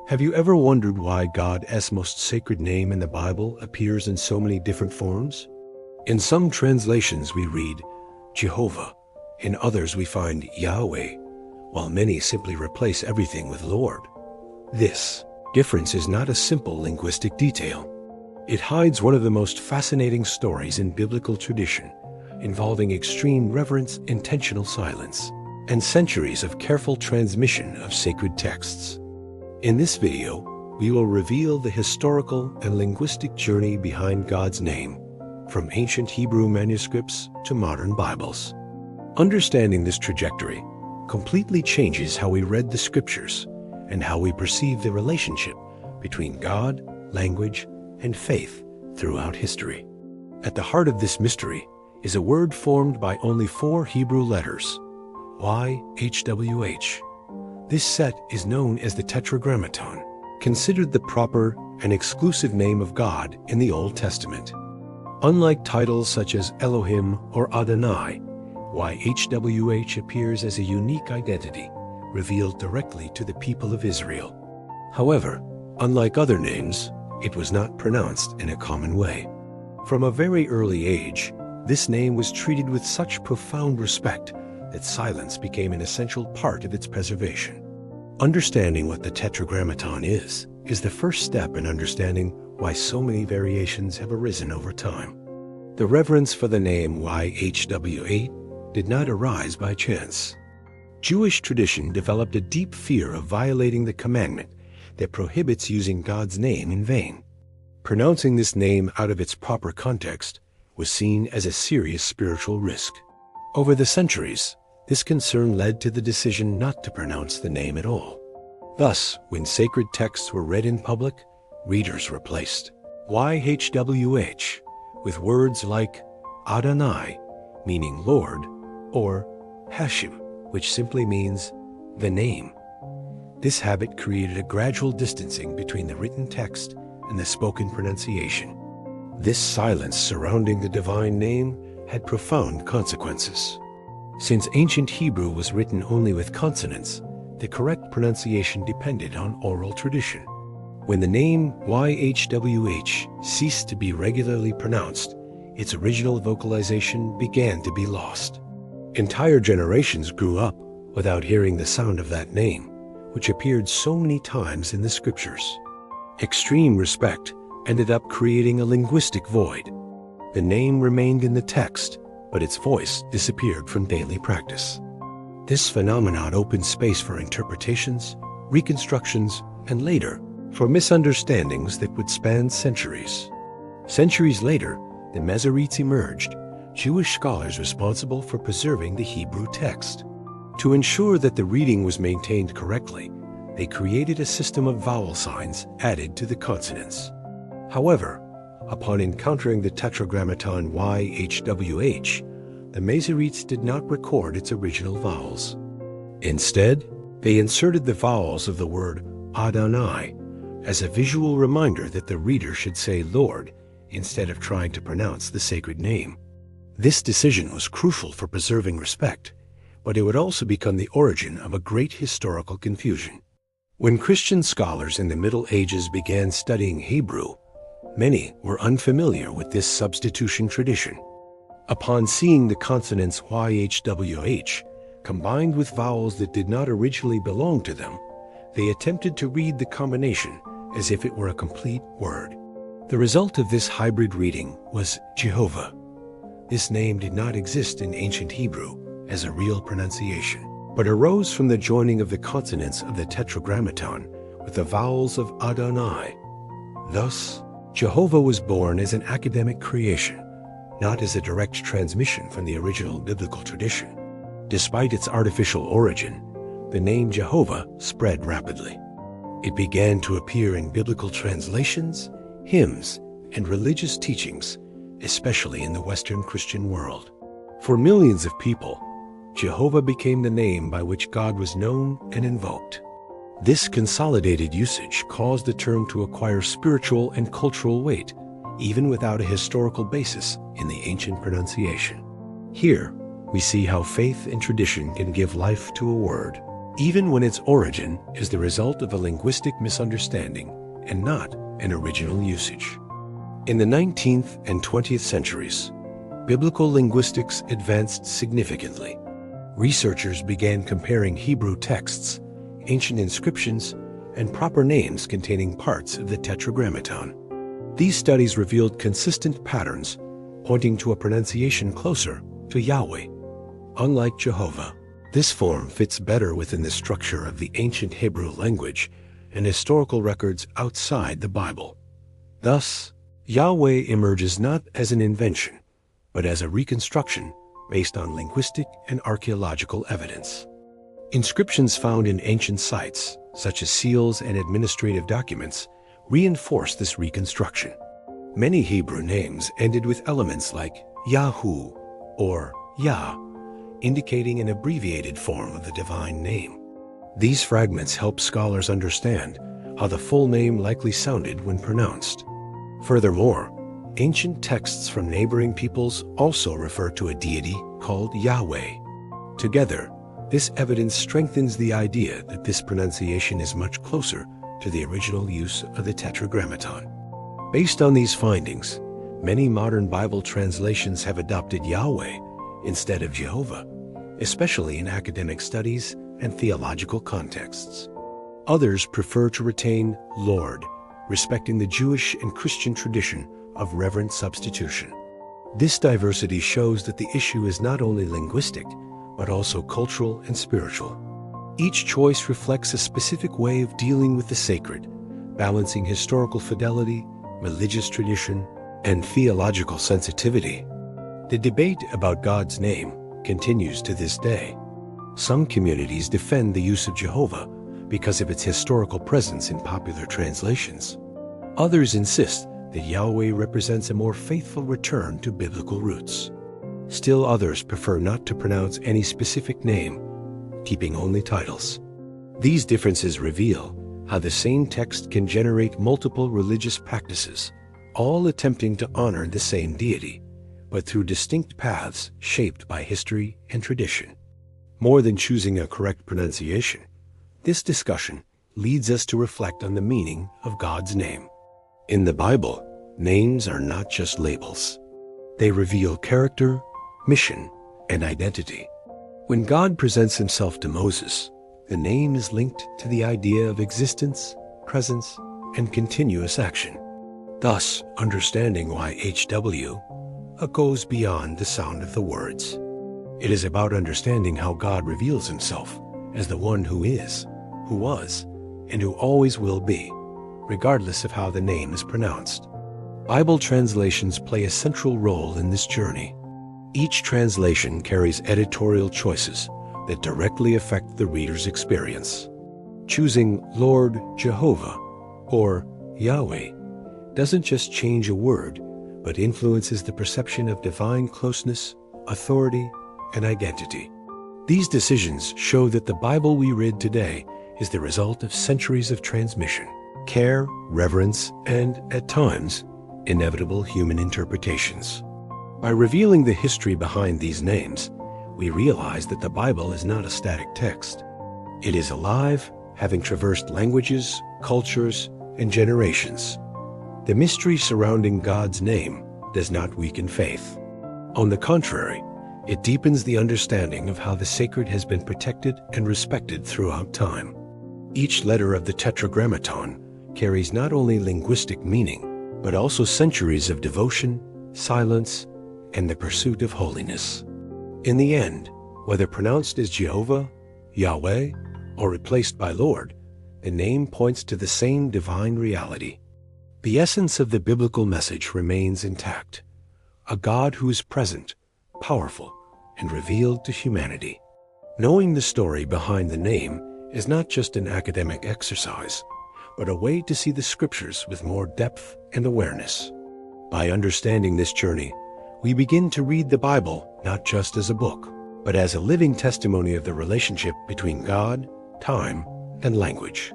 Have you ever wondered why God's most sacred name in the Bible appears in so many different forms? In some translations we read Jehovah, in others we find Yahweh, while many simply replace everything with Lord. This difference is not a simple linguistic detail. It hides one of the most fascinating stories in biblical tradition, involving extreme reverence, intentional silence, and centuries of careful transmission of sacred texts. In this video, we will reveal the historical and linguistic journey behind God's name, from ancient Hebrew manuscripts to modern Bibles. Understanding this trajectory completely changes how we read the scriptures and how we perceive the relationship between God, language, and faith throughout history. At the heart of this mystery is a word formed by only 4 Hebrew letters, YHWH. This set is known as the Tetragrammaton, considered the proper and exclusive name of God in the Old Testament. Unlike titles such as Elohim or Adonai, YHWH appears as a unique identity revealed directly to the people of Israel. However, unlike other names, it was not pronounced in a common way. From a very early age, this name was treated with such profound respect that silence became an essential part of its preservation. Understanding what the Tetragrammaton is the first step in understanding why so many variations have arisen over time. The reverence for the name YHWH did not arise by chance. Jewish tradition developed a deep fear of violating the commandment that prohibits using God's name in vain. Pronouncing this name out of its proper context was seen as a serious spiritual risk. Over the centuries, this concern led to the decision not to pronounce the name at all. Thus, when sacred texts were read in public, readers replaced YHWH with words like Adonai, meaning Lord, or Hashem, which simply means the name. This habit created a gradual distancing between the written text and the spoken pronunciation. This silence surrounding the divine name had profound consequences. Since ancient Hebrew was written only with consonants, the correct pronunciation depended on oral tradition. When the name YHWH ceased to be regularly pronounced, its original vocalization began to be lost. Entire generations grew up without hearing the sound of that name, which appeared so many times in the scriptures. Extreme respect ended up creating a linguistic void. The name remained in the text, but its voice disappeared from daily practice. This phenomenon opened space for interpretations, reconstructions, and later, for misunderstandings that would span centuries. Centuries later, the Masoretes emerged, Jewish scholars responsible for preserving the Hebrew text. To ensure that the reading was maintained correctly, they created a system of vowel signs added to the consonants. However, upon encountering the Tetragrammaton YHWH, the Masoretes did not record its original vowels. Instead, they inserted the vowels of the word Adonai as a visual reminder that the reader should say Lord instead of trying to pronounce the sacred name. This decision was crucial for preserving respect, but it would also become the origin of a great historical confusion. When Christian scholars in the Middle Ages began studying Hebrew, many were unfamiliar with this substitution tradition. Upon seeing the consonants YHWH combined with vowels that did not originally belong to them, they attempted to read the combination as if it were a complete word. The result of this hybrid reading was Jehovah. This name did not exist in ancient Hebrew as a real pronunciation, but arose from the joining of the consonants of the Tetragrammaton with the vowels of Adonai. Thus, Jehovah was born as an academic creation, not as a direct transmission from the original biblical tradition. Despite its artificial origin, the name Jehovah spread rapidly. It began to appear in biblical translations, hymns, and religious teachings, especially in the Western Christian world. For millions of people, Jehovah became the name by which God was known and invoked. This consolidated usage caused the term to acquire spiritual and cultural weight, even without a historical basis in the ancient pronunciation. Here, we see how faith and tradition can give life to a word. even when its origin is the result of a linguistic misunderstanding and not an original usage. In the 19th and 20th centuries, biblical linguistics advanced significantly. Researchers began comparing Hebrew texts, ancient inscriptions, and proper names containing parts of the Tetragrammaton. These studies revealed consistent patterns, pointing to a pronunciation closer to Yahweh. Unlike Jehovah, this form fits better within the structure of the ancient Hebrew language and historical records outside the Bible. Thus, Yahweh emerges not as an invention, but as a reconstruction based on linguistic and archaeological evidence. Inscriptions found in ancient sites, such as seals and administrative documents, reinforce this reconstruction. Many Hebrew names ended with elements like Yahu or Yah, indicating an abbreviated form of the divine name. These fragments help scholars understand how the full name likely sounded when pronounced. Furthermore, ancient texts from neighboring peoples also refer to a deity called Yahweh. Together, this evidence strengthens the idea that this pronunciation is much closer to the original use of the Tetragrammaton. Based on these findings, many modern Bible translations have adopted Yahweh instead of Jehovah, especially in academic studies and theological contexts. Others prefer to retain Lord, respecting the Jewish and Christian tradition of reverent substitution. This diversity shows that the issue is not only linguistic, but also cultural and spiritual. Each choice reflects a specific way of dealing with the sacred, balancing historical fidelity, religious tradition, and theological sensitivity. The debate about God's name continues to this day. Some communities defend the use of Jehovah because of its historical presence in popular translations. Others insist that Yahweh represents a more faithful return to biblical roots. Still others prefer not to pronounce any specific name, keeping only titles. These differences reveal how the same text can generate multiple religious practices, all attempting to honor the same deity, but through distinct paths shaped by history and tradition. More than choosing a correct pronunciation, this discussion leads us to reflect on the meaning of God's name. In the Bible, names are not just labels. They reveal character, mission, and identity. When God presents himself to Moses, the name is linked to the idea of existence, presence, and continuous action. Thus, understanding YHWH goes beyond the sound of the words. It is about understanding how God reveals himself as the one who is, who was, and who always will be, regardless of how the name is pronounced. Bible translations play a central role in this journey. Each translation carries editorial choices that directly affect the reader's experience. Choosing Lord Jehovah or Yahweh doesn't just change a word, but influences the perception of divine closeness, authority, and identity. These decisions show that the Bible we read today is the result of centuries of transmission, care, reverence, and, at times, inevitable human interpretations. By revealing the history behind these names, we realize that the Bible is not a static text. It is alive, having traversed languages, cultures, and generations. The mystery surrounding God's name does not weaken faith. On the contrary, it deepens the understanding of how the sacred has been protected and respected throughout time. Each letter of the Tetragrammaton carries not only linguistic meaning, but also centuries of devotion, silence, and the pursuit of holiness. In the end, whether pronounced as Jehovah, Yahweh, or replaced by Lord, the name points to the same divine reality. The essence of the biblical message remains intact, a God who is present, powerful, and revealed to humanity. Knowing the story behind the name is not just an academic exercise, but a way to see the scriptures with more depth and awareness. By understanding this journey, we begin to read the Bible not just as a book, but as a living testimony of the relationship between God, time, and language.